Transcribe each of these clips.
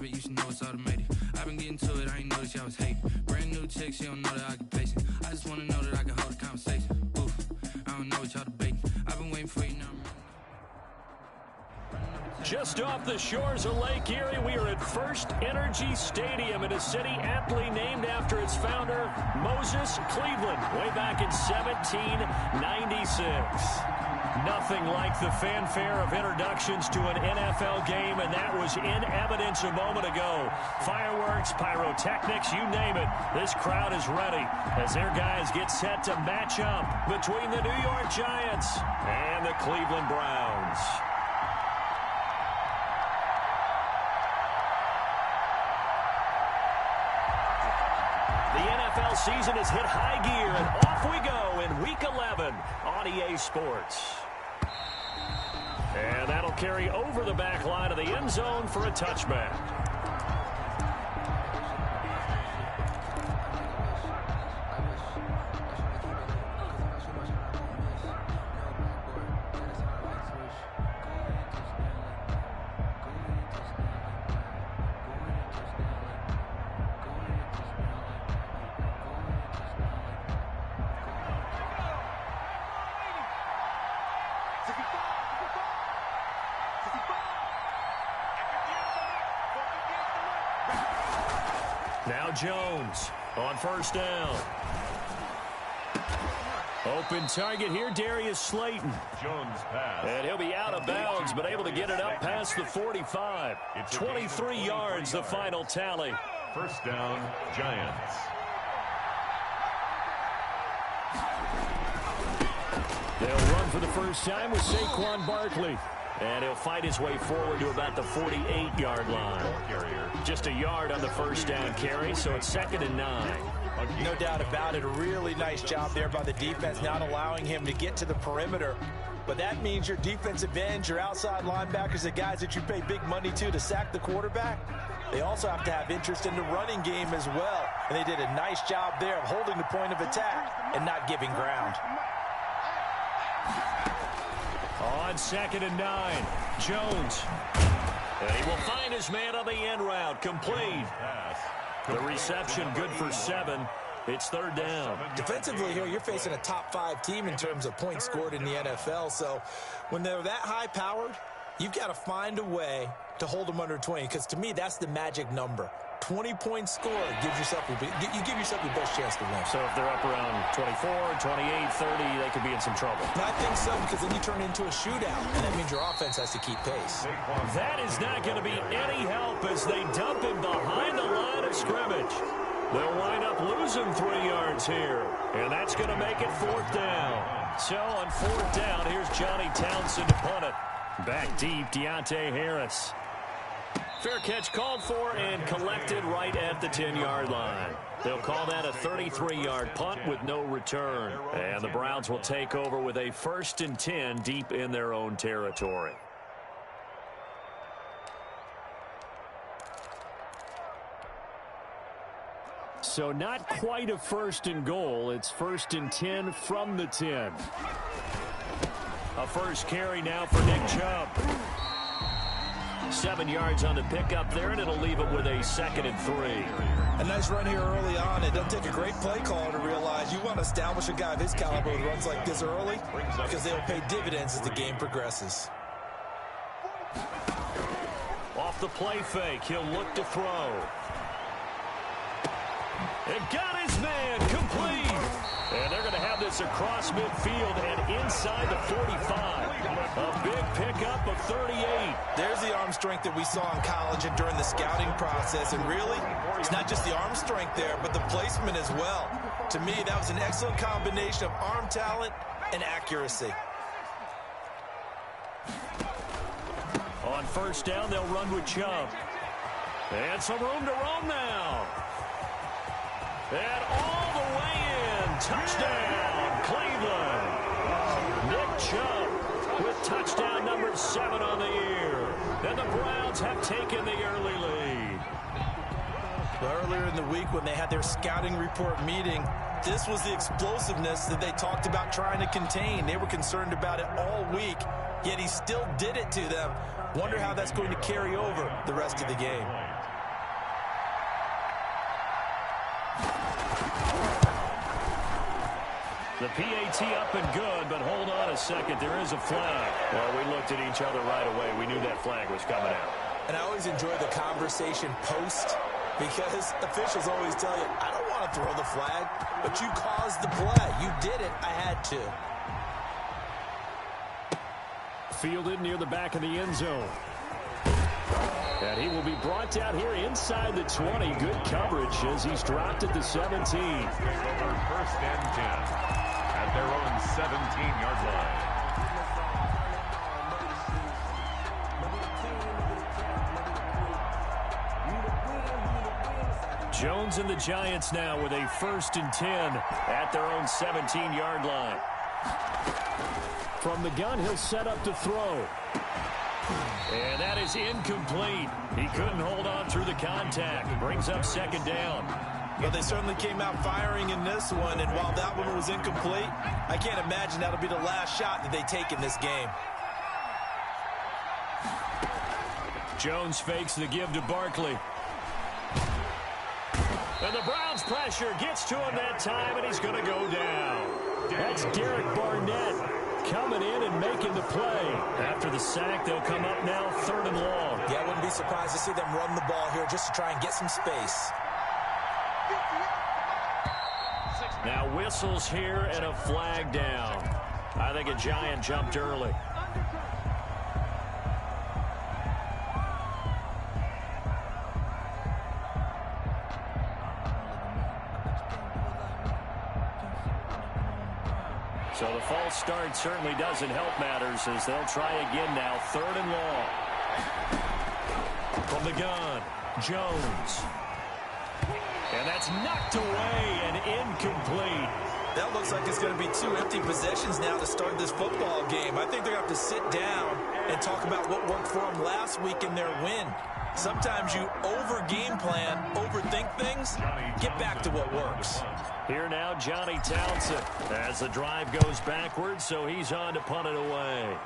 habit, you should know it's automated. I've been getting to it, I ain't noticed y'all was hating. Brand new chick, she don't know that I can pace it. I just wanna know that I can hold a conversation. Oof, I don't know what y'all debating. I've been waiting for you now. Just off the shores of Lake Erie, we are at First Energy Stadium in a city aptly named after its founder, Moses Cleveland, way back in 1796. Nothing like the fanfare of introductions to an NFL game, and that was in evidence a moment ago. Fireworks, pyrotechnics, you name it. This crowd is ready as their guys get set to match up between the New York Giants and the Cleveland Browns. The NFL season has hit high gear, and off we go in Week 11 on EA Sports. And that'll carry over the back line of the end zone for a touchback. Now Jones on first down. Open target here, Darius Slayton. Jones pass. And he'll be out of bounds, but able to get it up past the 45. 23 yards, the final tally. First down, Giants. They'll run for the first time with Saquon Barkley. And he'll fight his way forward to about the 48-yard line. Just a yard on the first down carry, so it's 2nd and 9. No doubt about it. A really nice job there by the defense, not allowing him to get to the perimeter. But that means your defensive ends, your outside linebackers, the guys that you pay big money to sack the quarterback, they also have to have interest in the running game as well. And they did a nice job there of holding the point of attack and not giving ground. On 2nd and 9, Jones. And he will find his man on the end route. Complete. The reception good for 7. It's 3rd down. Defensively here, you're facing a top 5 team in terms of points scored in the NFL. So when they're that high-powered, you've got to find a way to hold them under 20. Because to me, that's the magic number. 20-point score gives yourself you give yourself your best chance to win. So if they're up around 24, 28, 30, they could be in some trouble. And I think so, because then you turn into a shootout, and that means your offense has to keep pace. That is not going to be any help as they dump him behind the line of scrimmage. They'll wind up losing 3 yards here, and that's going to make it 4th down. So on 4th down, here's Johnny Townsend to punt it. Back deep, Deontay Harris. Fair catch called for and collected right at the 10-yard line. They'll call that a 33-yard punt with no return. And the Browns will take over with a 1st and 10 deep in their own territory. So not quite a 1st and goal. It's 1st and 10 from the 10. A first carry now for Nick Chubb. 7 yards on the pickup there, and it'll leave it with a 2nd and 3. A nice run here early on. It doesn't take a great play caller to realize you want to establish a guy of his caliber who runs like this early, because they'll pay dividends as the game progresses. Off the play fake, he'll look to throw. It got his man complete. And they're going to have this across midfield and inside the 45. A big pickup of 38. There's the arm strength that we saw in college and during the scouting process. And really, it's not just the arm strength there, but the placement as well. To me, that was an excellent combination of arm talent and accuracy. On first down, they'll run with Chubb. And some room to roam now. And all the way in. Touchdown, Cleveland. Nick Chubb with touchdown number 7 on the year. And the Browns have taken the early lead. Earlier in the week when they had their scouting report meeting, this was the explosiveness that they talked about trying to contain. They were concerned about it all week, yet he still did it to them. Wonder how that's going to carry over the rest of the game. The PAT up and good, but hold on a second. There is a flag. Well, we looked at each other right away. We knew that flag was coming out. And I always enjoy the conversation post because officials always tell you, I don't want to throw the flag, but you caused the play. You did it. I had to. Fielded near the back of the end zone. And he will be brought down here inside the 20. Good coverage as he's dropped at the 17. First and 10 at their own 17-yard line. Jones and the Giants now with a 1st and 10 at their own 17-yard line. From the gun, he'll set up to throw. And that is incomplete. He couldn't hold on through the contact. Brings up 2nd down. Well, they certainly came out firing in this one, and while that one was incomplete, I can't imagine that'll be the last shot that they take in this game. Jones fakes the give to Barkley. And the Browns' pressure gets to him that time, and he's going to go down. That's Derek Barnett coming in and making the play. After the sack, they'll come up now 3rd and long. Yeah, I wouldn't be surprised to see them run the ball here just to try and get some space. Now whistles here and a flag down. I think a Giant jumped early. So the false start certainly doesn't help matters as they'll try again now. 3rd and long. From the gun, Jones. And that's knocked away and incomplete. That looks like it's going to be 2 empty possessions now to start this football game. I think they're going to have to sit down and talk about what worked for them last week in their win. Sometimes you over-game plan, overthink things, get back to what works. Here now, Johnny Townsend, as the drive goes backwards, so he's on to punt it away.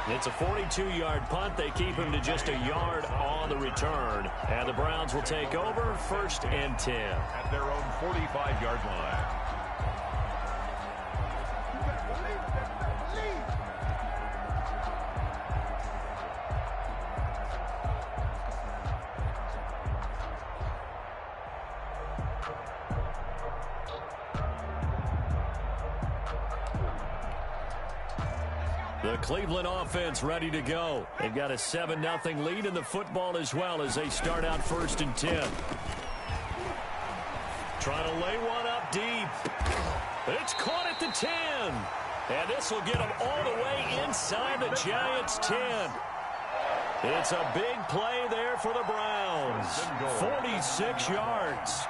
It's a 42-yard punt. They keep him to just a yard on the return. And the Browns will take over 1st and 10. At their own 45-yard line. The Cleveland offense ready to go. They've got a 7-0 lead in the football as well as they start out 1st and 10. Trying to lay one up deep. It's caught at the 10. And this will get them all the way inside the Giants' 10. It's a big play there for the Browns. 46 yards.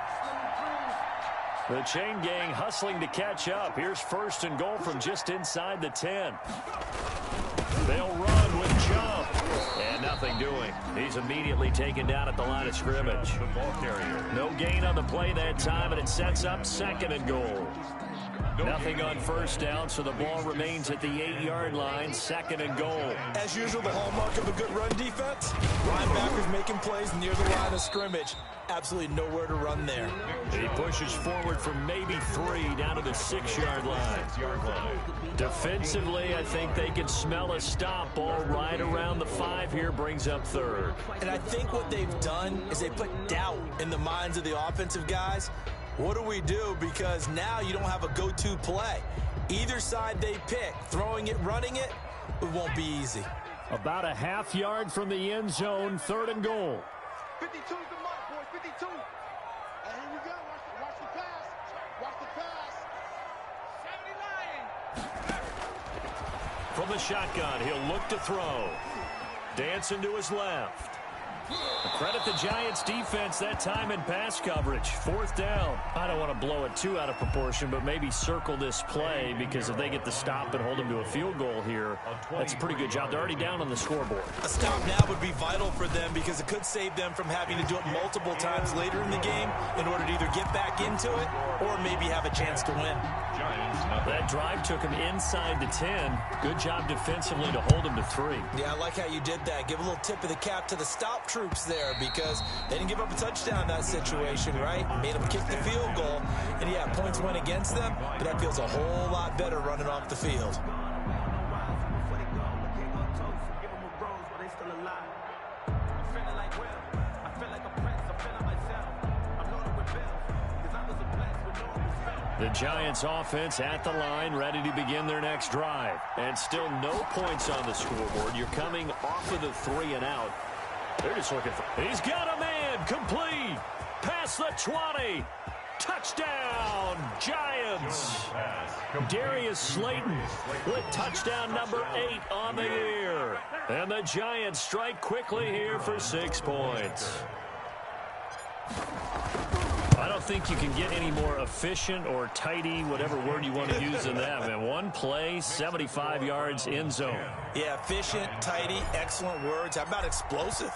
The chain gang hustling to catch up. Here's 1st and goal from just inside the 10. They'll run with jump. And nothing doing. He's immediately taken down at the line of scrimmage. No gain on the play that time, and it sets up 2nd and goal. Nothing on 1st down, so the ball remains at the 8-yard line, 2nd and goal. As usual, the hallmark of a good run defense, linebackers making plays near the line of scrimmage. Absolutely nowhere to run there. He pushes forward from maybe 3 down to the 6-yard line. Defensively, I think they can smell a stop ball right around the 5 here, brings up 3rd. And I think what they've done is they put doubt in the minds of the offensive guys. What do we do? Because now you don't have a go-to play. Either side they pick, throwing it, running it, it won't be easy. About a half yard from the end zone, 3rd and goal. 52 is the mark, boys, 52. And here we go. Watch the pass. Watch the pass. 79. From the shotgun, he'll look to throw. Dancing to his left. Credit the Giants defense that time in pass coverage. 4th down. I don't want to blow it too out of proportion, but maybe circle this play because if they get the stop and hold them to a field goal here, that's a pretty good job. They're already down on the scoreboard. A stop now would be vital for them because it could save them from having to do it multiple times later in the game in order to either get back into it or maybe have a chance to win. Giants That drive took him inside the 10. Good job defensively to hold him to 3. Yeah, I like how you did that. Give a little tip of the cap to the stop troops there because they didn't give up a touchdown in that situation, right? Made them kick the field goal. And, yeah, points went against them, but that feels a whole lot better running off the field. The Giants offense at the line, ready to begin their next drive. And still no points on the scoreboard. You're coming off of the 3 and out. They're just looking for... He's got a man, complete. Past the 20. Touchdown, Giants. Darius Slayton with touchdown number 8 on the year. And the Giants strike quickly here for 6 points. I don't think you can get any more efficient or tidy, whatever word you want to use in that. Man, one play, 75 yards, end zone. Yeah, efficient, tidy, excellent words. How about explosive?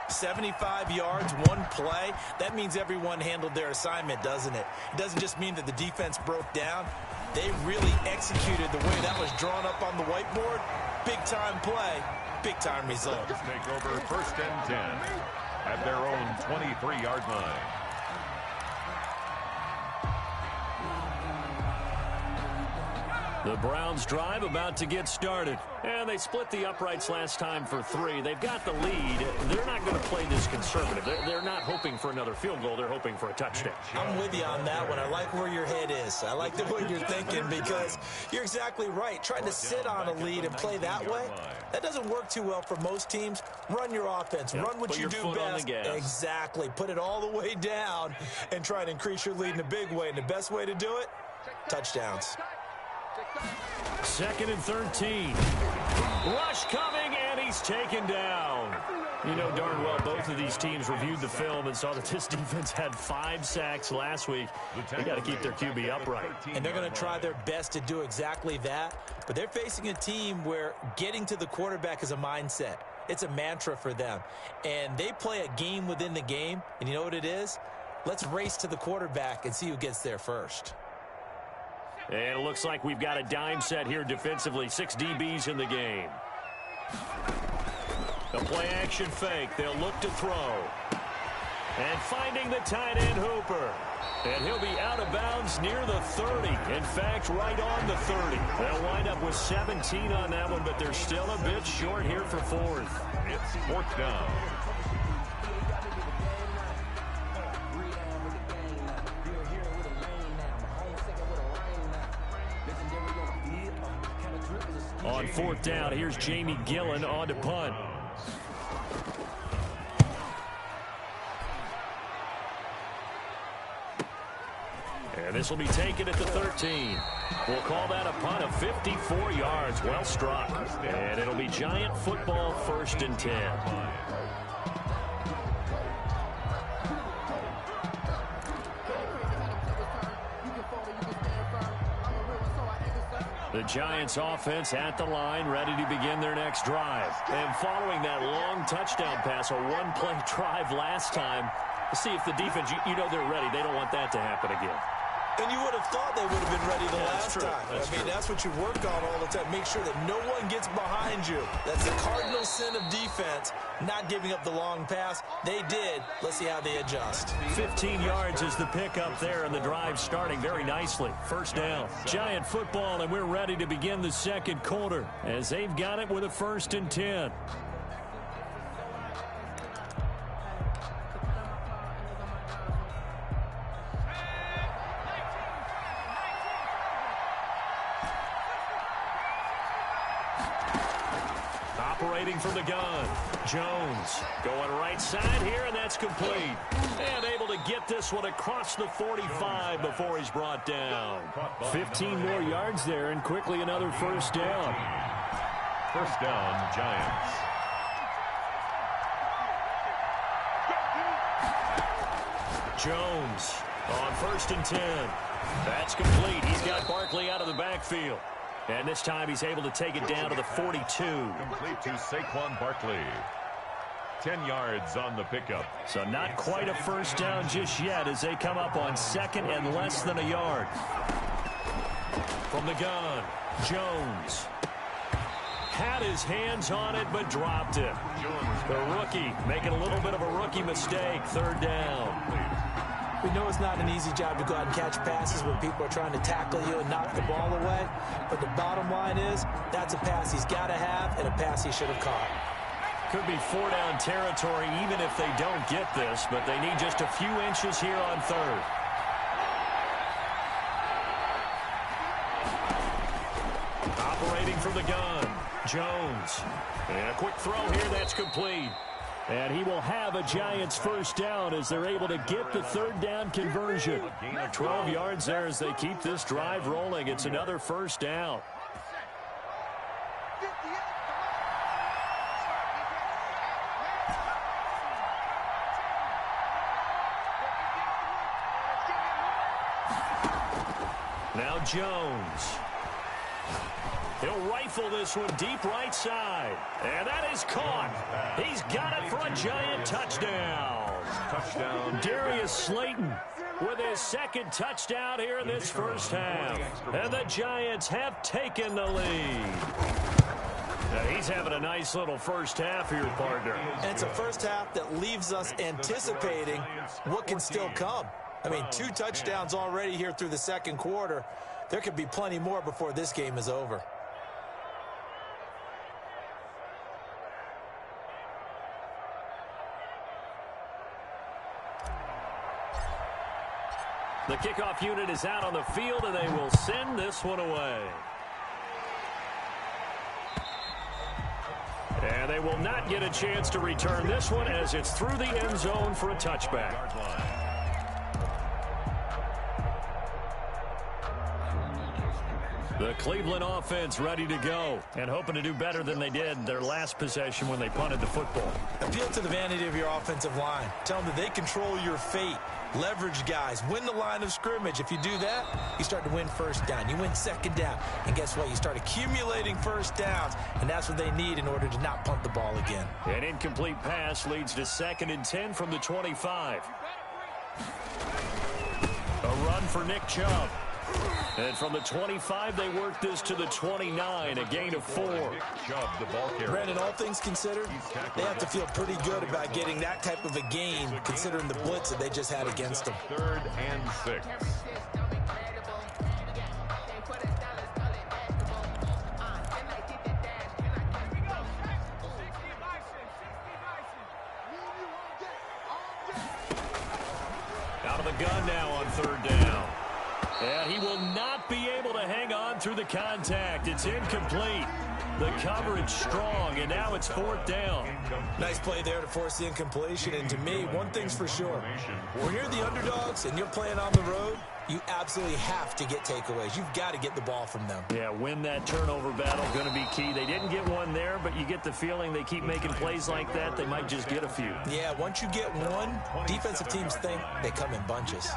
75 yards, one play. That means everyone handled their assignment, doesn't it? It doesn't just mean that the defense broke down. They really executed the way that was drawn up on the whiteboard. Big-time play, big-time result. Take over 1st and 10 at their own 23-yard line. The Browns drive about to get started. And they split the uprights last time for 3. They've got the lead. They're not going to play this conservative. They're not hoping for another field goal. They're hoping for a touchdown. I'm with you on that one. I like where your head is. I like the way you're thinking because you're exactly right. Trying to sit on a lead and play that way, that doesn't work too well for most teams. Run your offense. Run what you do best. Exactly. Put it all the way down and try to increase your lead in a big way. And the best way to do it, touchdowns. 2nd and 13. Rush coming, and he's taken down. You know darn well both of these teams reviewed the film and saw that this defense had 5 sacks last week. They got to keep their QB upright. And they're going to try their best to do exactly that. But they're facing a team where getting to the quarterback is a mindset. It's a mantra for them. And they play a game within the game. And you know what it is? Let's race to the quarterback and see who gets there first. And it looks like we've got a dime set here defensively. 6 DBs in the game. A play-action fake. They'll look to throw. And finding the tight end Hooper. And he'll be out of bounds near the 30. In fact, right on the 30. They'll wind up with 17 on that one, but they're still a bit short here for 4th. It's 4th down. On 4th down, here's Jamie Gillen on to punt. And this will be taken at the 13. We'll call that a punt of 54 yards. Well struck. And it'll be Giant football 1st and 10. The Giants offense at the line, ready to begin their next drive. And following that long touchdown pass, a one-play drive last time, to see if the defense, you know they're ready. They don't want that to happen again. And you would have thought they would have been ready the last time. That's what you work on all the time. Make sure that no one gets behind you. That's the cardinal sin of defense, not giving up the long pass. They did. Let's see how they adjust. 15 yards is the pickup there, and the drive starting very nicely. 1st down. Giant football, and we're ready to begin the 2nd quarter as they've got it with a 1st and 10. Operating from the gun. Jones going right side here, and that's complete. And able to get this one across the 45 before he's brought down. 15 more yards there, and quickly another 1st down. 1st down, Giants. Jones on 1st and 10. That's complete. He's got Barkley out of the backfield. And this time he's able to take it down to the 42. Complete to Saquon Barkley. 10 yards on the pickup. So not quite a 1st down just yet as they come up on 2nd and less than a yard. From the gun, Jones. Had his hands on it, but dropped it. The rookie making a little bit of a rookie mistake. Third down. We know it's not an easy job to go out and catch passes when people are trying to tackle you and knock the ball away. But the bottom line is, that's a pass he's got to have and a pass he should have caught. Could be 4-down territory even if they don't get this, but they need just a few inches here on third. Operating from the gun, Jones. And a quick throw here, that's complete. And he will have a Giants first down as they're able to get the third down conversion. 12 yards there as they keep this drive rolling. It's another first down. Now Jones. He'll rifle this one deep right side. And that is caught. He's got it for a Giant touchdown. Touchdown. Darius Slayton with his second touchdown here in this first half. And the Giants have taken the lead. Now he's having a nice little first half here, partner. And it's a first half that leaves us anticipating what can still come. I mean, 2 touchdowns already here through the second quarter. There could be plenty more before this game is over. The kickoff unit is out on the field, and they will send this one away. And they will not get a chance to return this one as it's through the end zone for a touchback. The Cleveland offense ready to go and hoping to do better than they did their last possession when they punted the football. Appeal to the vanity of your offensive line. Tell them that they control your fate. Leverage guys. Win the line of scrimmage. If you do that, you start to win first down. You win second down. And guess what? You start accumulating first downs. And that's what they need in order to not punt the ball again. An incomplete pass leads to 2nd and 10 from the 25. A run for Nick Chubb. And from the 25, they work this to the 29, a gain of 4. Brandon, all things considered, they have to feel pretty good about getting that type of a gain, considering the blitz that they just had against them. 3rd and 6. Out of the gun now on 3rd down. And he will not be able to hang on through the contact. It's incomplete. The coverage strong, and now it's 4th down. Nice play there to force the incompletion. And to me, one thing's for sure. When you're the underdogs and you're playing on the road, you absolutely have to get takeaways. You've got to get the ball from them. Yeah, win that turnover battle, going to be key. They didn't get one there, but you get the feeling they keep making plays like that, they might just get a few. Yeah, once you get one, defensive teams think they come in bunches.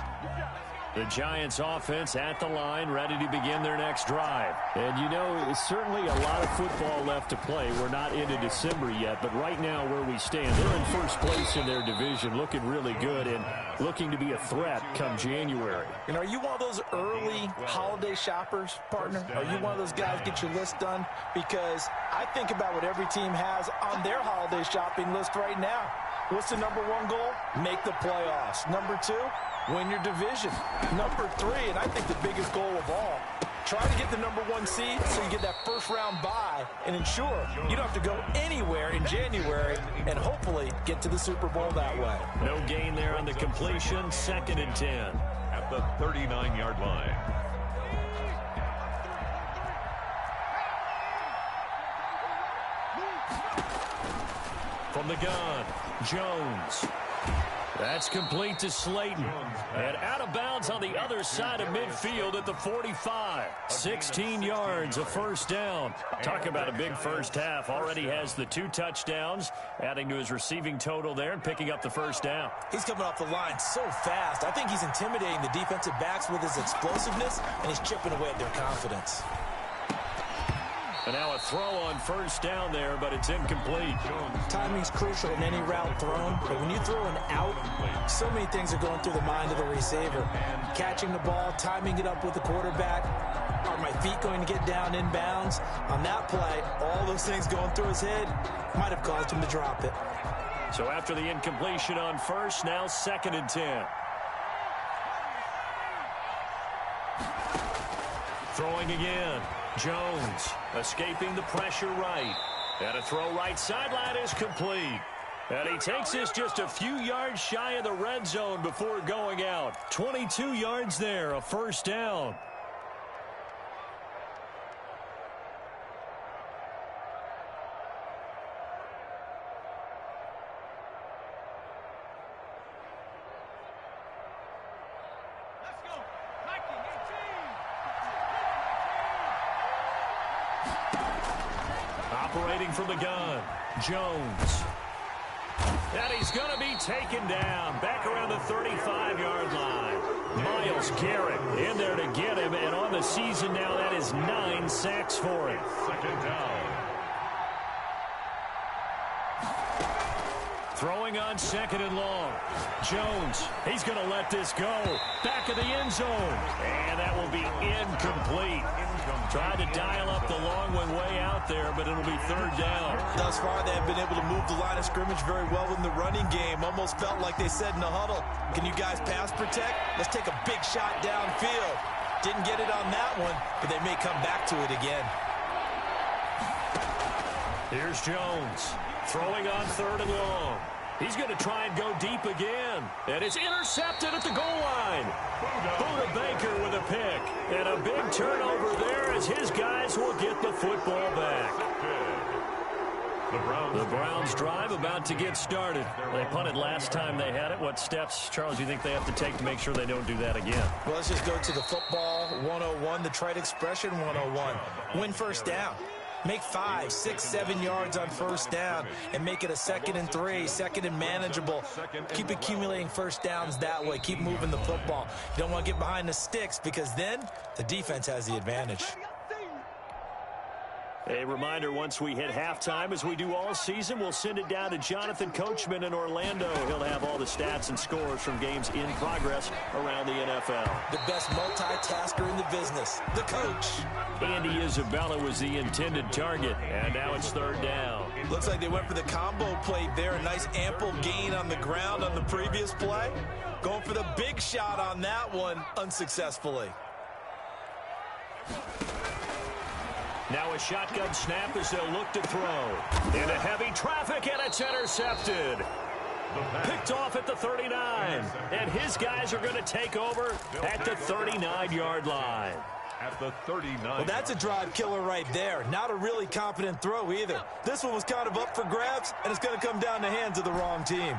The Giants offense at the line, ready to begin their next drive. And you know, it's certainly a lot of football left to play. We're not into December yet, but right now where we stand, they're in first place in their division, looking really good and looking to be a threat come January. And are you one of those early holiday shoppers, partner? Are you one of those guys get your list done? Because I think about what every team has on their holiday shopping list right now. What's the number 1 goal? Make the playoffs. Number 2, win your division. Number 3, and I think the biggest goal of all, try to get the number 1 seed so you get that first round bye and ensure you don't have to go anywhere in January and hopefully get to the Super Bowl that way. No gain there on the completion, 2nd and 10. At the 39-yard line. From the gun, Jones. That's complete to Slayton. And out of bounds on the other side of midfield at the 45. 16 yards, a first down. Talk about a big first half. Already has the 2 touchdowns, adding to his receiving total there and picking up the first down. He's coming off the line so fast. I think he's intimidating the defensive backs with his explosiveness, and he's chipping away at their confidence. And now a throw on first down there, but it's incomplete. Timing's crucial in any route thrown, but when you throw an out, so many things are going through the mind of the receiver. Catching the ball, timing it up with the quarterback, Are my feet going to get down inbounds? On that play, all those things going through his head might have caused him to drop it. So after the incompletion on first, now 2nd and 10. Throwing again. Jones escaping the pressure right. And a throw right sideline is complete. And he takes this just a few yards shy of the red zone before going out. 22 yards there, a first down. Operating from the gun, Jones. And he's going to be taken down back around the 35-yard line. Myles Garrett in there to get him, and on the season now, that is 9 sacks for him. 2nd down. Throwing on 2nd and long. Jones, he's going to let this go. Back of the end zone. And that will be incomplete. Tried to dial up the long one way out there, but it'll be 3rd down. Thus far, they have been able to move the line of scrimmage very well in the running game. Almost felt like they said in the huddle, can you guys pass protect? Let's take a big shot downfield. Didn't get it on that one, but they may come back to it again. Here's Jones. Throwing on 3rd and long. He's going to try and go deep again. And it's intercepted at the goal line. Buda Baker with a pick. And a big turnover there as his guys will get the football back. The Browns drive about to get started. They punted last time they had it. What steps, Charles, do you think they have to take to make sure they don't do that again? Well, let's just go to the football 101, the trite expression 101. Win first down. Make 5, 6, 7 yards on first down and make it a 2nd and 3, 2nd and manageable. Keep accumulating first downs that way. Keep moving the football. You don't want to get behind the sticks because then the defense has the advantage. A reminder, once we hit halftime, as we do all season, we'll send it down to Jonathan Coachman in Orlando. He'll have all the stats and scores from games in progress around the NFL. The best multitasker in the business, the coach. Andy Isabella was the intended target, and now it's 3rd down. Looks like they went for the combo play there. A nice ample gain on the ground on the previous play. Going for the big shot on that one unsuccessfully. Now a shotgun snap as they'll look to throw. Into heavy traffic, and it's intercepted. Picked off at the 39. And his guys are going to take over at the 39-yard line. At the 39. Well, that's a drive killer right there. Not a really confident throw either. This one was kind of up for grabs, and it's going to come down the hands of the wrong team.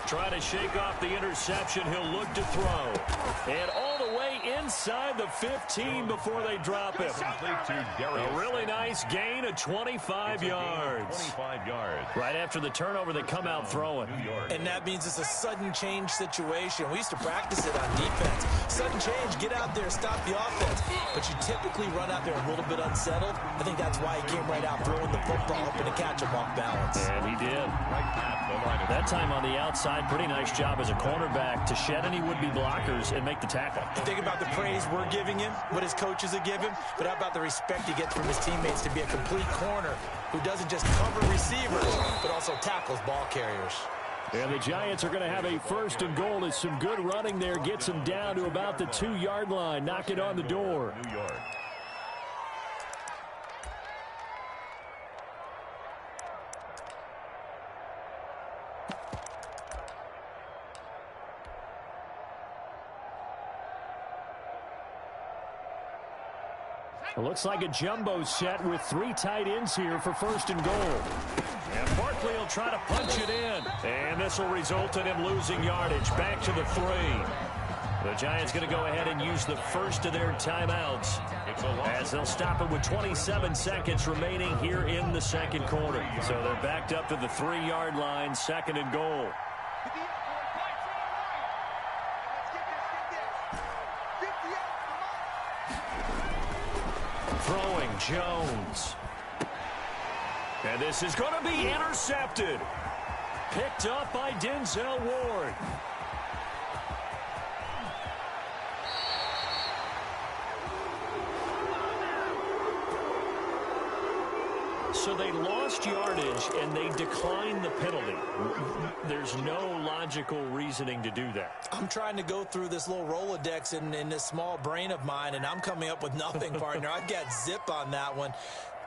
Try to shake off the interception. He'll look to throw. And all the way inside the 15 before they drop him. A really nice gain of 25 yards. 25 yards. Right after the turnover, they come out throwing. And that means it's a sudden change situation. We used to practice it on defense. Sudden change, get out there, stop the offense. But you typically run out there a little bit unsettled. I think that's why he came right out throwing the football, hoping to catch him off balance. And he did. That time on the outside, pretty nice job as a cornerback to shed any would-be blockers and make the tackle. Think about the praise we're giving him, what his coaches are giving, but how about the respect he gets from his teammates to be a complete corner who doesn't just cover receivers, but also tackles ball carriers. And the Giants are going to have a 1st and goal as some good running there gets them down to about the 2-yard line. Knock it on the door. New York. It looks like a jumbo set with 3 tight ends here for 1st and goal. And Barkley will try to punch it in. And this will result in him losing yardage. Back to the 3. The Giants going to go ahead and use the first of their timeouts as they'll stop it with 27 seconds remaining here in the 2nd quarter. So they're backed up to the 3-yard line, 2nd and goal. Throwing Jones. And this is going to be intercepted. Picked up by Denzel Ward. So they lost yardage, and they declined the penalty. There's no logical reasoning to do that. I'm trying to go through this little Rolodex in this small brain of mine, and I'm coming up with nothing, partner. I've got zip on that one.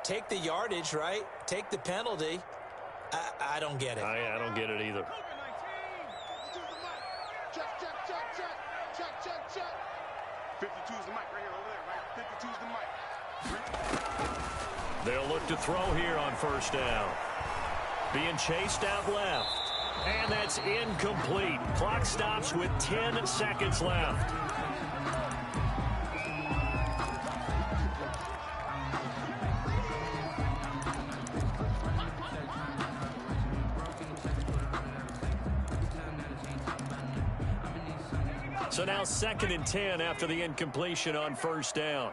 Take the yardage, right? Take the penalty. I don't get it. I don't get it either. Check. 52 is the mic right here over there, right? 52 is the mic. They'll look to throw here on first down. Being chased out left. And that's incomplete. Clock stops with 10 seconds left. So now 2nd and 10 after the incompletion on first down.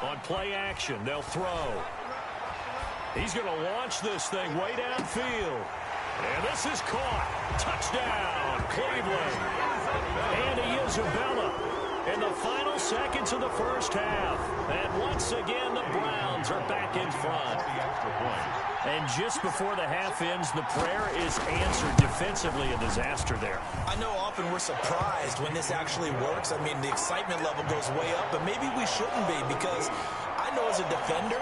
On play action, they'll throw. He's going to launch this thing way downfield. And this is caught. Touchdown, Cleveland. And Isabella in the final seconds of the first half. And once again, the Browns are back in front. And just before the half ends, the prayer is answered defensively. A disaster there. I know often we're surprised when this actually works. I mean, the excitement level goes way up, but maybe we shouldn't be, because I know as a defender,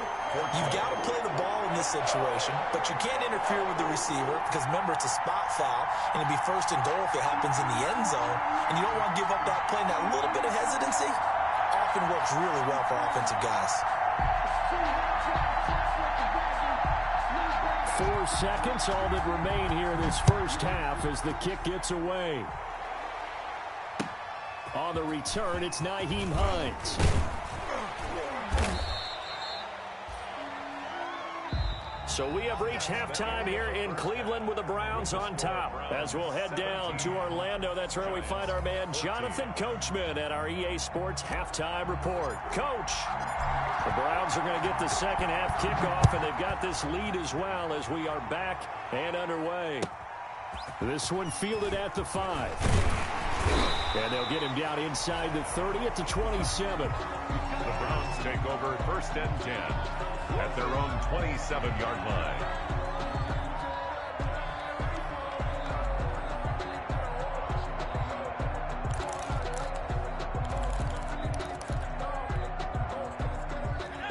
you've got to play the ball in this situation, but you can't interfere with the receiver because, remember, it's a spot foul, and it'd be 1st and goal if it happens in the end zone, and you don't want to give up that play. And that little bit of hesitancy often works really well for offensive guys. 4 seconds, all that remain here this first half as the kick gets away. On the return, it's Nyheim Hines. So we have reached halftime here in Cleveland with the Browns on top. As we'll head down to Orlando, that's where we find our man Jonathan Coachman at our EA Sports Halftime Report. Coach, the Browns are going to get the second half kickoff, and they've got this lead as well as we are back and underway. This one fielded at the 5. And they'll get him down inside the 30 at the 27. The Browns take over 1st and 10 at their own 27-yard line.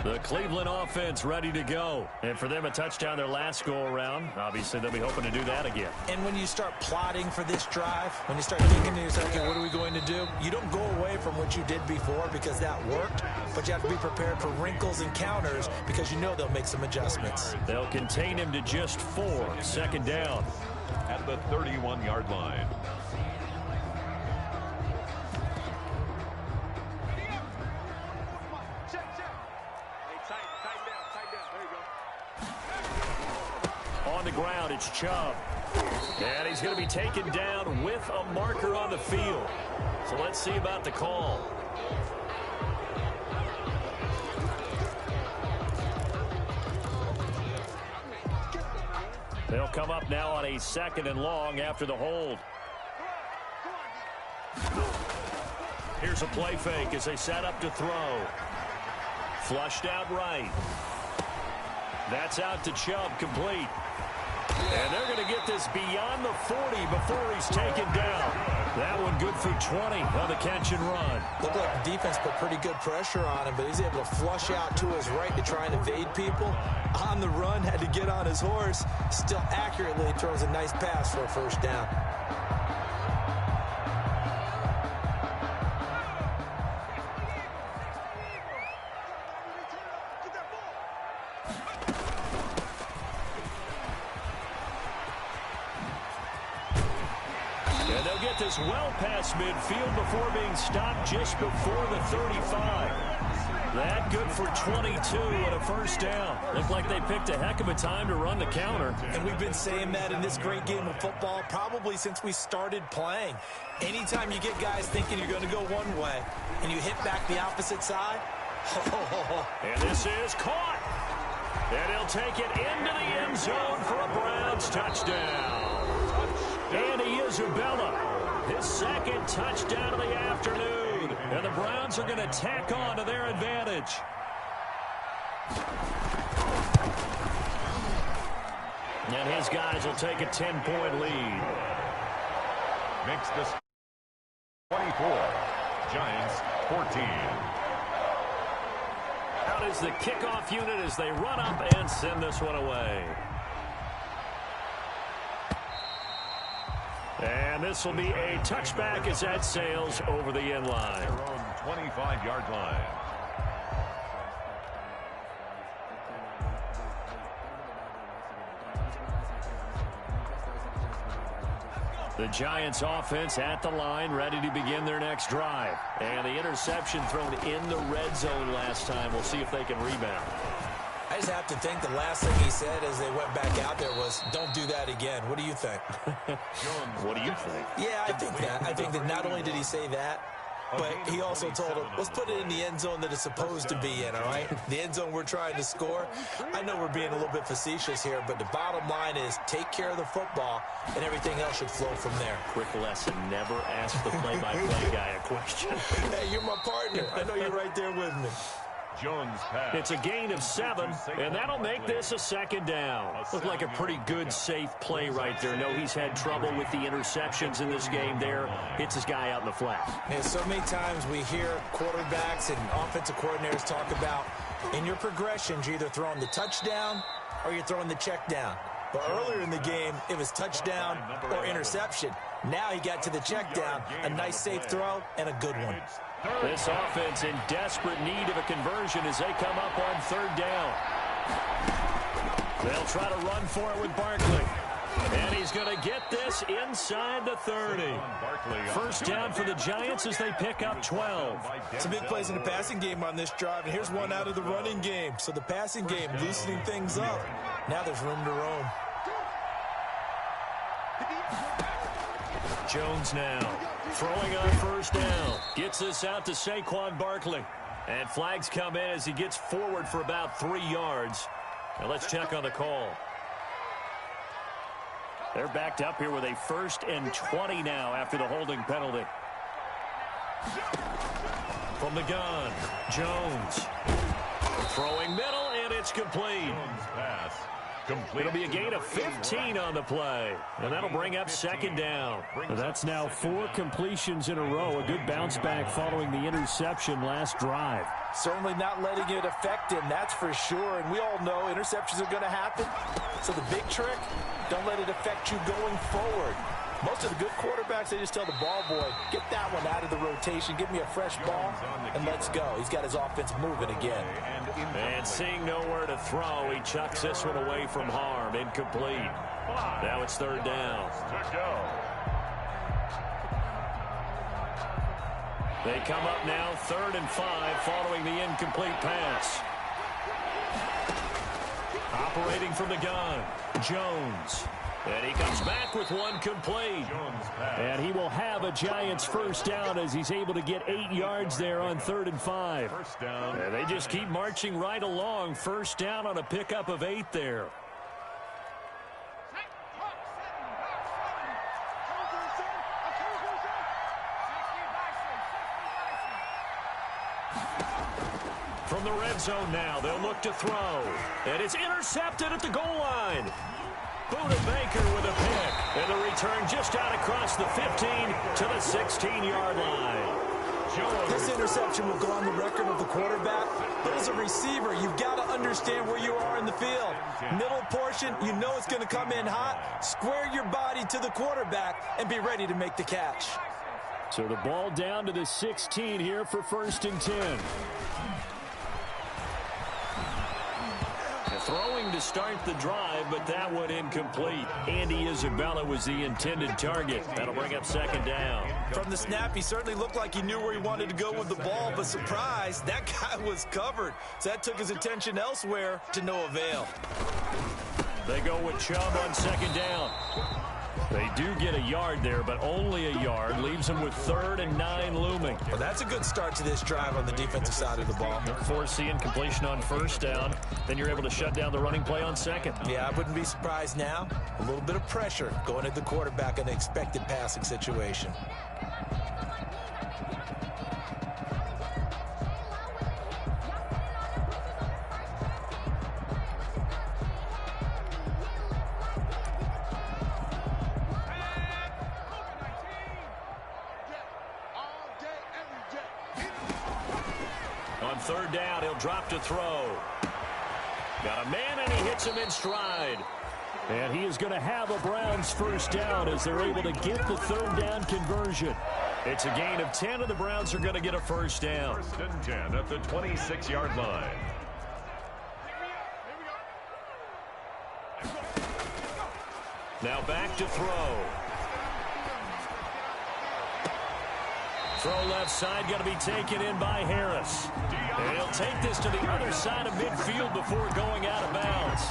The Cleveland offense ready to go. And for them, a touchdown their last go-around. Obviously, they'll be hoping to do that again. And when you start plotting for this drive, when you start thinking to yourself, okay, what are we going to do? You don't go away from what you did before because that worked, but you have to be prepared for wrinkles and counters because you know they'll make some adjustments. They'll contain him to just 4. 2nd down. At the 31-yard line. On the ground, it's Chubb. And he's going to be taken down with a marker on the field. So let's see about the call. They'll come up now on a 2nd and long after the hold. Here's a play fake as they set up to throw. Flushed out right. That's out to Chubb, complete. And they're going to get this beyond the 40 before he's taken down. That one good for 20 on the catch and run. Looked like the defense put pretty good pressure on him, but he's able to flush out to his right to try and evade people. On the run, had to get on his horse. Still accurately throws a nice pass for a 1st down. This well past midfield before being stopped just before the 35. That good for 22 and a 1st down. Looked like they picked a heck of a time to run the counter. And we've been saying that in this great game of football probably since we started playing. Anytime you get guys thinking you're going to go one way and you hit back the opposite side. And this is caught. And he'll take it into the end zone for a Browns touchdown. Andy Isabella. His 2nd touchdown of the afternoon. And the Browns are going to tack on to their advantage. And his guys will take a 10-point lead. Makes this 24. Giants 14. Out is the kickoff unit as they run up and send this one away. And this will be a touchback as that sails over the end line. Their own 25-yard line. The Giants offense at the line, ready to begin their next drive. And the interception thrown in the red zone last time. We'll see if they can rebound. I just have to think the last thing he said as they went back out there was, don't do that again. What do you think? What do you think? Yeah, I think that. I think that not only did he say that, but he also told him, let's put it in the end zone that it's supposed to be in, all right? The end zone we're trying to score. I know we're being a little bit facetious here, but the bottom line is take care of the football, and everything else should flow from there. Quick lesson, never ask the play-by-play guy a question. Hey, you're my partner. I know you're right there with me. Jones pass. It's a gain of 7, and that'll make this a second down. Looked like a pretty good, safe play right there. No, he's had trouble with the interceptions in this game there. Hits his guy out in the flat. And so many times we hear quarterbacks and offensive coordinators talk about, in your progressions, you're either throwing the touchdown or you're throwing the check down. But earlier in the game, it was touchdown or interception. Now he got to the check down, a nice safe throw, and a good one. This offense in desperate need of a conversion as they come up on 3rd down. They'll try to run for it with Barkley. And he's going to get this inside the 30. First down for the Giants as they pick up 12. Some big plays in the passing game on this drive, and here's one out of the running game. So the passing game loosening things up. Now there's room to roam. Jones now throwing on 1st down. Gets this out to Saquon Barkley. And flags come in as he gets forward for about 3 yards. Now let's check on the call. They're backed up here with a 1st and 20 now after the holding penalty. From the gun, Jones. Throwing middle, and it's complete. Jones pass. It'll be a gain of 15 on the play, and that'll bring up 2nd down. That's now 4 completions in a row. A good bounce back following the interception last drive. Certainly not letting it affect him, that's for sure. And we all know interceptions are going to happen. So the big trick, don't let it affect you going forward. Most of the good quarterbacks, they just tell the ball boy, get that one out of the rotation, give me a fresh ball, and let's go. He's got his offense moving again. And seeing nowhere to throw, he chucks this one away from harm. Incomplete. Now it's 3rd down. They come up now 3rd and 5 following the incomplete pass. Operating from the gun, Jones. And he comes back with one complete. And he will have a Giants 1st down as he's able to get 8 yards there on 3rd and 5. First down. And they just keep marching right along. 1st down on a pickup of 8 there. From the red zone now, they'll look to throw. And it's intercepted at the goal line. Buda Baker with a pick. And the return just out across the 15 to the 16-yard line. This interception will go on the record of the quarterback. But as a receiver, you've got to understand where you are in the field. Middle portion, you know it's going to come in hot. Square your body to the quarterback and be ready to make the catch. So the ball down to the 16 here for 1st and 10. Throwing to start the drive, but that one incomplete. Andy Isabella was the intended target. That'll bring up 2nd down. From the snap, he certainly looked like he knew where he wanted to go with the ball, but surprise, that guy was covered. So that took his attention elsewhere to no avail. They go with Chubb on 2nd down. They do get a yard there, but only a yard. Leaves them with 3rd and 9 looming. Well, that's a good start to this drive on the defensive side of the ball. Force the incompletion on 1st down. Then you're able to shut down the running play on 2nd. Yeah, I wouldn't be surprised now. A little bit of pressure going at the quarterback in an expected passing situation. On third down, he'll drop to throw. Got a man, and he hits him in stride. And he is going to have a Browns first down as they're able to get the third down conversion. It's a gain of 10, and the Browns are going to get a first down. First and 10 at the 26-yard line. Now back to throw. Throw left side, going to be taken in by Harris. And he'll take this to the other side of midfield before going out of bounds.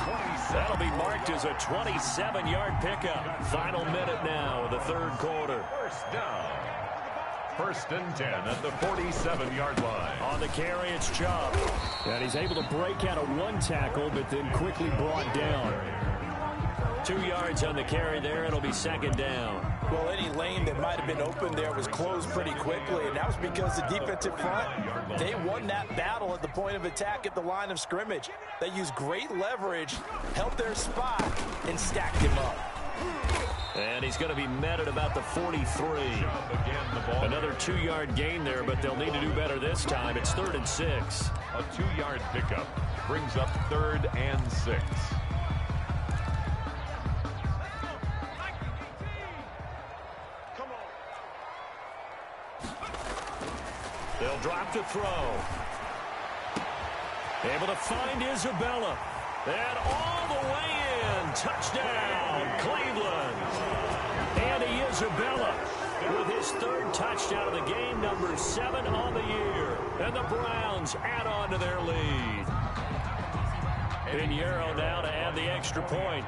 That'll be marked as a 27-yard pickup. Final minute now of the third quarter. First down. First and 10 at the 47-yard line. On the carry, it's Chubb. And he's able to break out of one tackle, but then quickly brought down. 2 yards on the carry there. It'll be second down. Well, any lane that might have been open there was closed pretty quickly, and that was because the defensive front, they won that battle at the point of attack at the line of scrimmage. They used great leverage, held their spot, and stacked him up. And he's going to be met at about the 43. Another 2-yard gain there, but they'll need to do better this time. It's 3rd and 6. A 2-yard pickup brings up 3rd and 6. They'll drop to throw. Able to find Isabella. And all the way in. Touchdown, Cleveland. Andy Isabella with his 3rd touchdown of the game, number 7 on the year. And the Browns add on to their lead. Pinheiro now to add the extra point.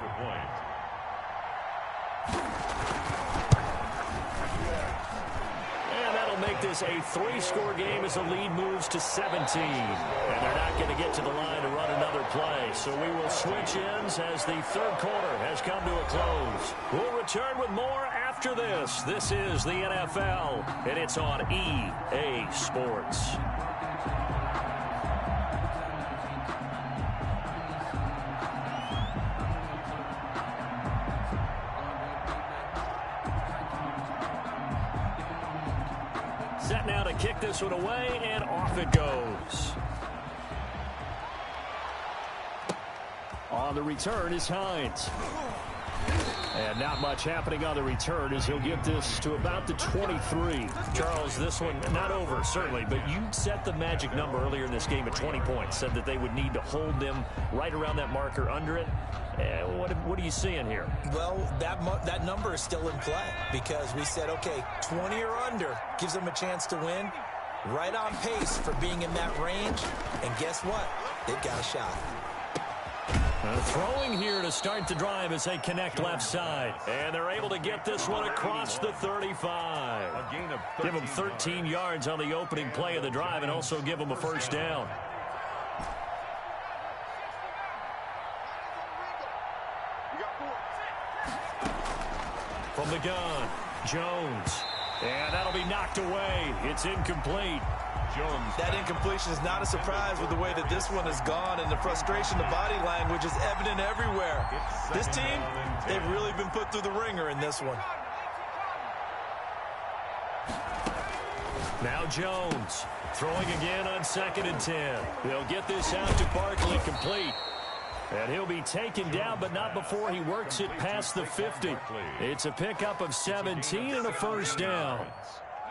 Make this a 3-score game as the lead moves to 17. And they're not going to get to the line to run another play. So we will switch ends as the third quarter has come to a close. We'll return with more after this. This is the NFL, and it's on EA Sports. Set now to kick this one away, and off it goes. On the return is Hines. And not much happening on the return as he'll get this to about the 23. Charles, this one not over, certainly, but you set the magic number earlier in this game at 20 points, said that they would need to hold them right around that marker under it. What are you seeing here? Well, that number is still in play because we said, okay, 20 or under gives them a chance to win. Right on pace for being in that range. And guess what? They've got a shot. Throwing here to start the drive as they connect left side. And they're able to get this one across the 35. A gain of 13. Give them 13 yards on the opening play of the drive and also give them a first down. From the gun, Jones. And that'll be knocked away. It's incomplete. Jones. That incompletion is not a surprise with the way that this one has gone, and the frustration, the body language is evident everywhere. This team, they've really been put through the ringer in this one. Now Jones throwing again on 2nd and 10. They'll get this out to Barkley, complete. And he'll be taken down, but not before he works it past the 50. It's a pickup of 17 and a first down.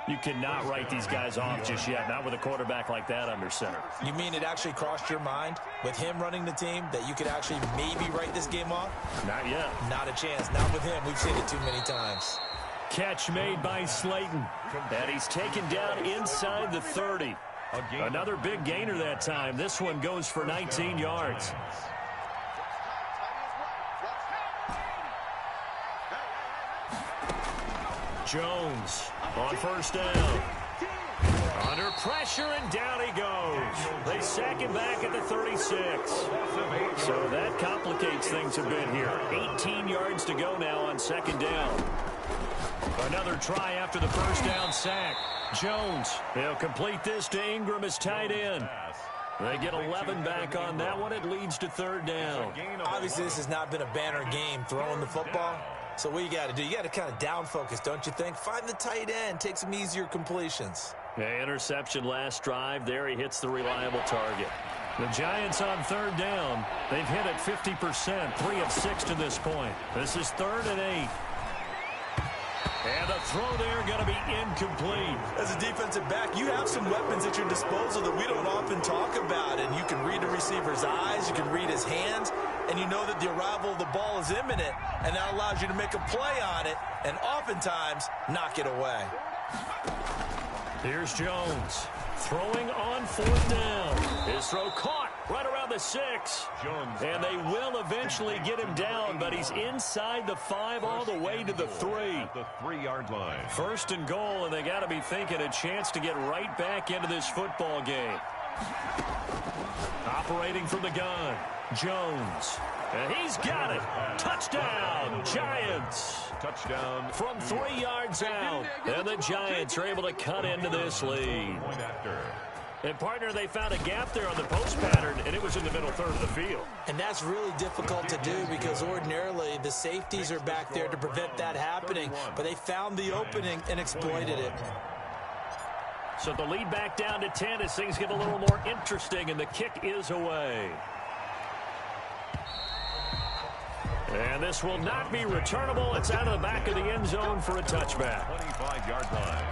You cannot write these guys off just yet, not with a quarterback like that under center. You mean it actually crossed your mind with him running the team that you could actually maybe write this game off? Not yet. Not a chance. Not with him. We've seen it too many times. Catch made by Slayton. And he's taken down inside the 30. Another big gainer that time. This one goes for 19 yards. Jones on first down. Under pressure, and down he goes. They sack him back at the 36. So that complicates things a bit here. 18 yards to go now on 2nd down. Another try after the first down sack. Jones, he'll complete this to Ingram as tight end. They get 11 back on that one. It leads to 3rd down. Obviously, this has not been a banner game throwing the football. So what you got to do, you got to kind of down focus, don't you think? Find the tight end, take some easier completions. Yeah, interception last drive. There he hits the reliable target. The Giants on third down. They've hit it 50%, 3 of 6 to this point. This is 3rd and 8. And the throw there going to be incomplete. As a defensive back, you have some weapons at your disposal that we don't often talk about. And you can read the receiver's eyes, you can read his hands, and you know that the arrival of the ball is imminent. And that allows you to make a play on it and oftentimes knock it away. Here's Jones throwing on 4th down. His throw caught right around the 6. Jones. And they will eventually get him down, but he's inside the 5 all the way to the 3. The 3-yard line. 1st and goal, and they got to be thinking a chance to get right back into this football game. Operating from the gun, Jones. And he's got it. Touchdown, Giants. Touchdown. From 3 yards out. And the Giants are able to cut into this lead. Point after. And, partner, they found a gap there on the post pattern, and it was in the middle third of the field. And that's really difficult to do because ordinarily the safeties are back there to prevent that happening. But they found the opening and exploited it. So the lead back down to 10 as things get a little more interesting, and the kick is away. And this will not be returnable. It's out of the back of the end zone for a touchback. 25-yard line.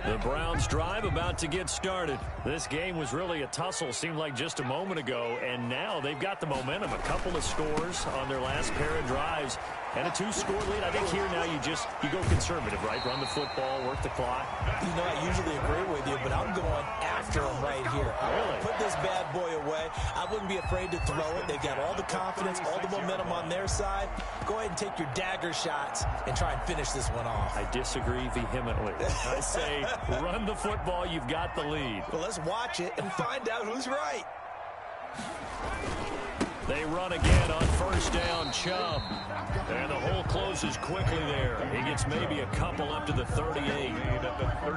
The Browns drive about to get started. This game was really a tussle, seemed like just a moment ago, and now they've got the momentum. A couple of scores on their last pair of drives and a 2-score lead. I think here now you go conservative, right? Run the football, work the clock. You know, I usually agree with you, but I'm going after them right here. I want to put this bad boy away. I wouldn't be afraid to throw it. They've got all the confidence, all the momentum on their side. Go ahead and take your dagger shots and try and finish this one off. I disagree vehemently. I say run the football. You've got the lead. Well, let's watch it and find out who's right. They run again on 1st down, Chubb. And the hole closes quickly there. He gets maybe a couple up to the 38.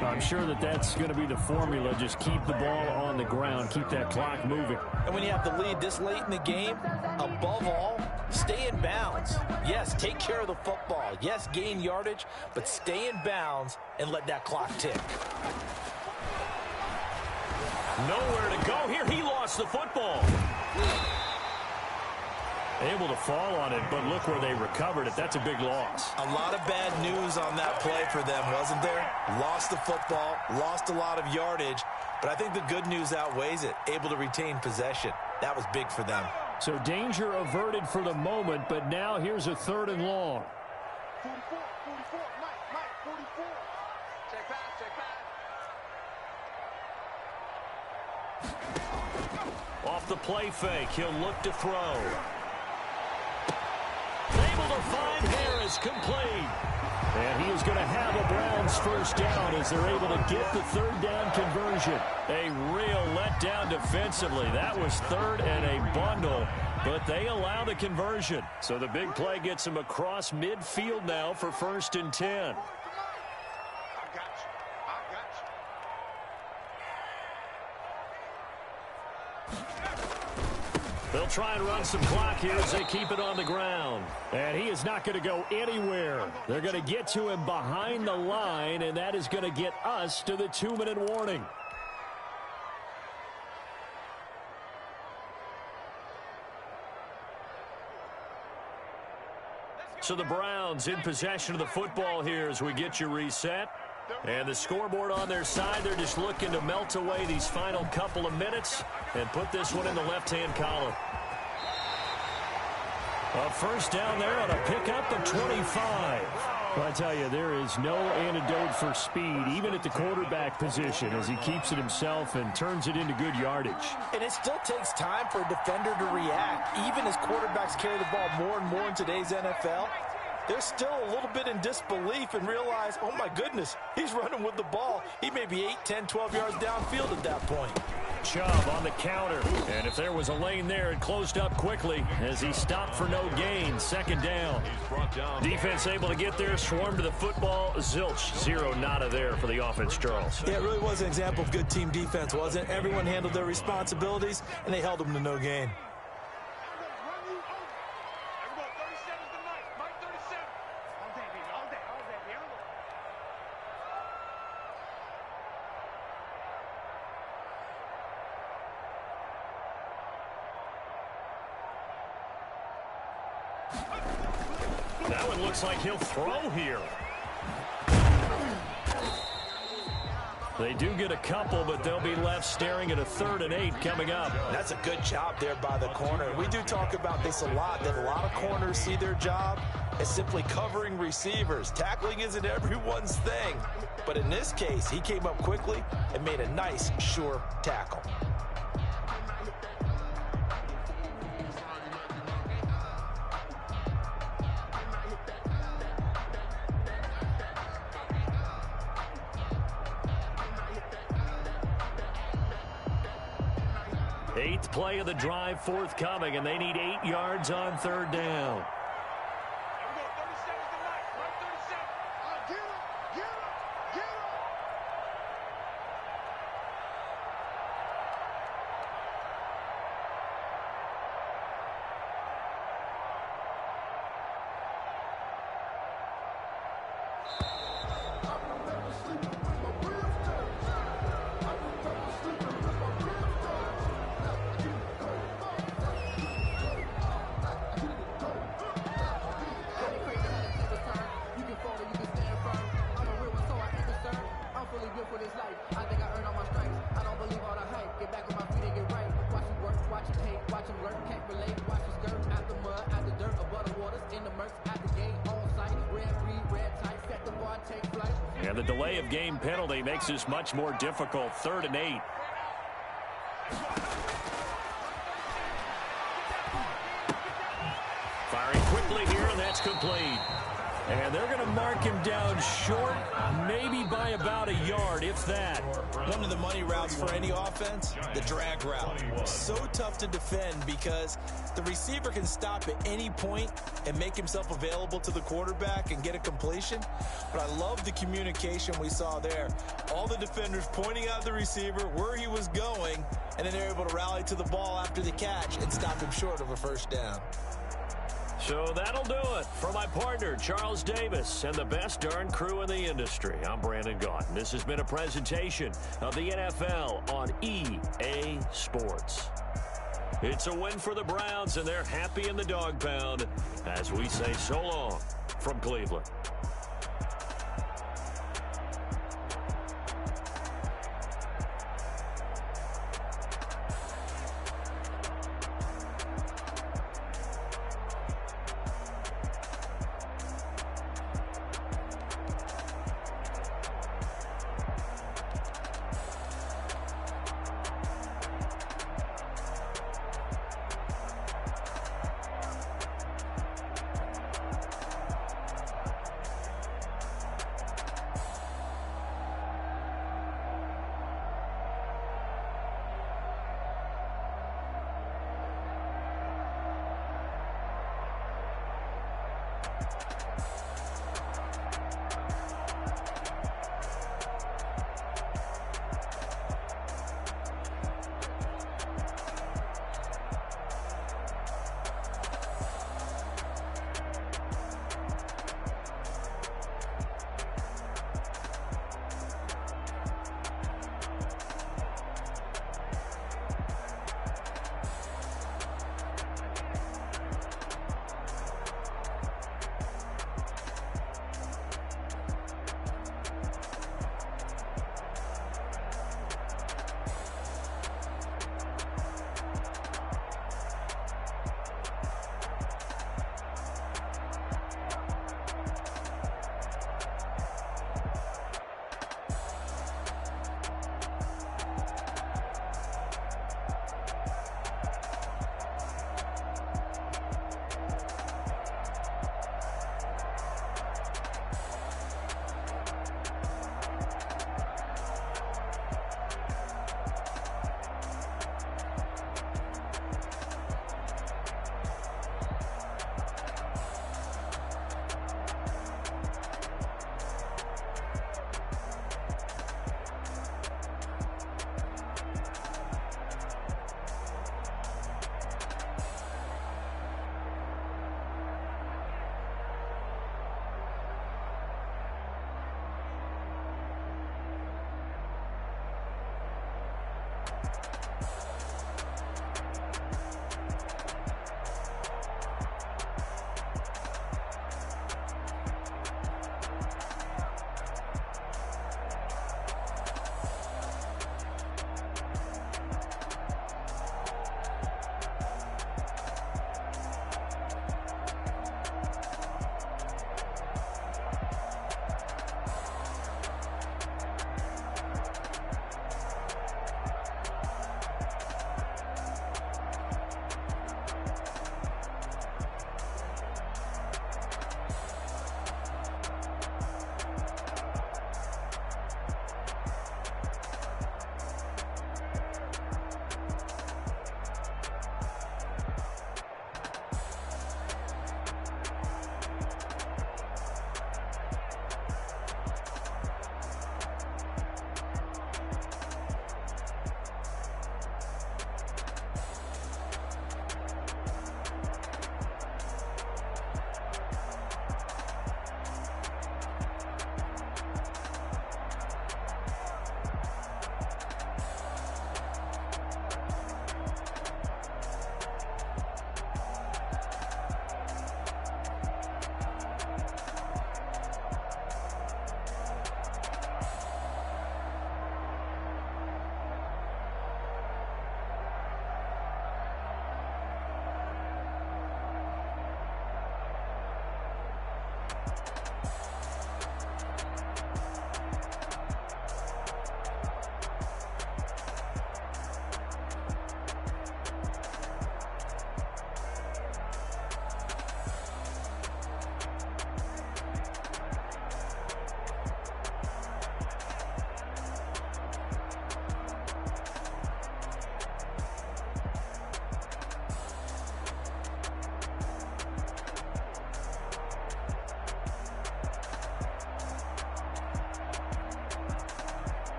I'm sure that's going to be the formula. Just keep the ball on the ground. Keep that clock moving. And when you have the lead this late in the game, above all, stay in bounds. Yes, take care of the football. Yes, gain yardage, but stay in bounds and let that clock tick. Nowhere to go here. He lost the football. Able to fall on it, but look where they recovered it. That's a big loss. A lot of bad news on that play for them, wasn't there? Lost the football, lost a lot of yardage, but I think the good news outweighs it. Able to retain possession. That was big for them. So danger averted for the moment, but now here's a 3rd and long. 44, Mike, 44. Check pass. Off the play fake, he'll look to throw. Able to find Harris, complete. And he is going to have a Browns 1st down as they're able to get the 3rd down conversion. A real letdown defensively. That was 3rd and a bundle, but they allow the conversion. So the big play gets them across midfield now for 1st and 10. I got you. They'll try and run some clock here as they keep it on the ground. And he is not going to go anywhere. They're going to get to him behind the line, and that is going to get us to the 2-minute warning. So the Browns in possession of the football here as we get you reset. And the scoreboard on their side, they're just looking to melt away these final couple of minutes and put this one in the left-hand column. A 1st down there on a pickup of 25. Well, I tell you, there is no antidote for speed, even at the quarterback position, as he keeps it himself and turns it into good yardage. And it still takes time for a defender to react. Even as quarterbacks carry the ball more and more in today's NFL, they're still a little bit in disbelief and realize, oh my goodness, he's running with the ball. He may be 8, 10, 12 yards downfield at that point. Chubb on the counter. And if there was a lane there, it closed up quickly as he stopped for no gain. Second down. Defense able to get there, swarm to the football. Zilch, 0 nada there for the offense, Charles. Yeah, it really was an example of good team defense, wasn't it? Everyone handled their responsibilities, and they held them to no gain. That one looks like he'll throw here. They do get a couple, but they'll be left staring at a 3rd and 8 coming up. That's a good job there by the corner. We do talk about this a lot, that a lot of corners see their job as simply covering receivers. Tackling isn't everyone's thing. But in this case, he came up quickly and made a nice, sure tackle. Eighth play of the drive forthcoming, and they need 8 yards on 3rd down. And the delay of game penalty makes this much more difficult. 3rd and 8. Firing quickly here, and that's complete. And they're going to mark him down short, maybe by about a yard, if that. One of the money routes for any offense, the drag route. So tough to defend because the receiver can stop at any point and make himself available to the quarterback and get a completion. But I love the communication we saw there. All the defenders pointing out the receiver, where he was going, and then they're able to rally to the ball after the catch and stop him short of a 1st down. So that'll do it for my partner, Charles Davis, and the best darn crew in the industry. I'm Brandon Gaudin. This has been a presentation of the NFL on EA Sports. It's a win for the Browns, and they're happy in the dog pound as we say so long from Cleveland.